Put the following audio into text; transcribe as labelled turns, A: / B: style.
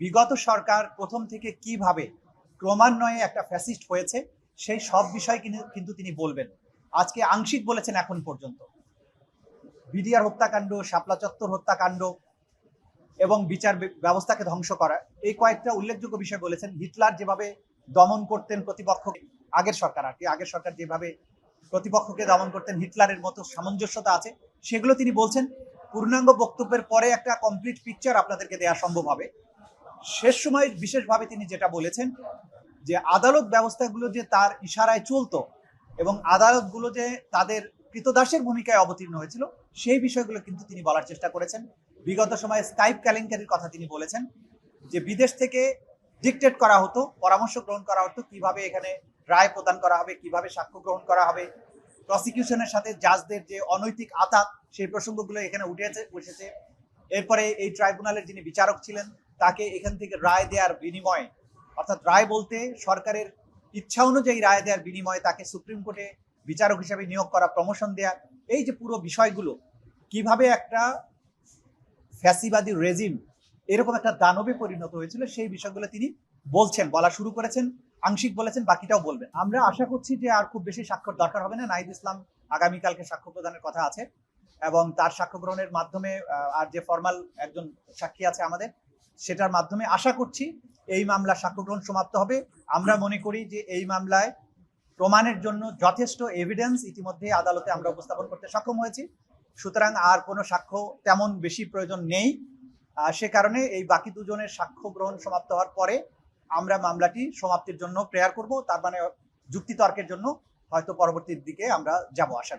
A: বিগত সরকার প্রথম থেকে কিভাবে ক্রমান্বয়ে একটা ফ্যাসিস্ট হয়েছে সেই সব বিষয় কিন্তু তিনি বলবেন। আজকে আংশিক বলেছেন এখন পর্যন্ত। বিডিআর হত্যাকাণ্ড, শাপলা চত্বর হত্যাকাণ্ড এবং বিচার ব্যবস্থাকে ধ্বংস করা, এই কয়েকটা উল্লেখযোগ্য বিষয় বলেছেন। হিটলার যেভাবে দমন করতেন প্রতিপক্ষকে, আগের সরকার যেভাবে প্রতিপক্ষকে দমন করতেন, হিটলারের মতো সামঞ্জস্যতা আছে, সেগুলো তিনি বলছেন। পূর্ণাঙ্গ বক্তব্যের পরে একটা কমপ্লিট পিকচার আপনাদেরকে দেওয়া সম্ভব হবে। শেষ সময় বিশেষভাবে তিনি যেটা বলেছেন যে আদালত ব্যবস্থাগুলো যে তার ইশারায় চলতো এবং আদালতগুলো যে তাদের কৃতদাসের ভূমিকায় অবতীর্ণ হয়েছিল, সেই বিষয়গুলো কিন্তু তিনি বলার চেষ্টা করেছেন। বিগত সময়ে স্কাইপ কেলেঙ্কারির কথা তিনি বলেছেন, যে বিদেশ থেকে ডিকটেট করা হতো, পরামর্শ গ্রহণ করা হতো কিভাবে এখানে রায় প্রদান করা হবে, কিভাবে সাক্ষ্য গ্রহণ করা হবে, প্রসিকিউশনের সাথে জাজদের যে অনৈতিক আতাত, সেই প্রসঙ্গগুলো এখানে উঠেছে। এরপরে এই ট্রাইব্যুনালের যিনি বিচারক ছিলেন, তাকে এখান থেকে রায় দেওয়ার বিনিময়ে, অর্থাৎ রায় বলতে সরকারের ইচ্ছা অনুযায়ী রায় দেওয়ার বিনিময়ে তাকে সুপ্রিম কোর্টে বিচারক হিসেবে নিয়োগ করা, প্রমোশন দেয়া, এই যে পুরো বিষয়গুলো কিভাবে একটা ফ্যাসিবাদী রেজিম এরকম একটা দানবে পরিণত হয়েছিল, সেই বিষয়গুলো তিনি বলা শুরু করেছেন। আংশিক বলেছেন, বাকিটাও বলবেন। আমরা আশা করছি যে আর খুব বেশি স্বাক্ষর দরকার হবে না। নাহিদ ইসলাম আগামীকালকে সাক্ষ্য প্রদানের কথা আছে এবং তার সাক্ষ্য গ্রহণের মাধ্যমে আর যে ফর্মাল একজন সাক্ষী আছে আমাদের, সেটার মাধ্যমে আশা করছি এই মামলার সাক্ষ্য গ্রহণ সমাপ্ত হবে। আমরা মনে করি যে এই মামলায় প্রমাণের জন্য যথেষ্ট এভিডেন্স ইতিমধ্যে আদালতে আমরা উপস্থাপন করতে সক্ষম হয়েছি। সুতরাং আর কোনো সাক্ষ্য তেমন বেশি প্রয়োজন নেই। সে কারণে এই বাকি দুজনের সাক্ষ্য গ্রহণ সমাপ্ত হওয়ার পরে আমরা মামলাটি সমাপ্তির জন্য প্রেয়ার করব। তার মানে যুক্তিতর্কের জন্য হয়তো পরবর্তীর দিকে আমরা যাব আশা করি।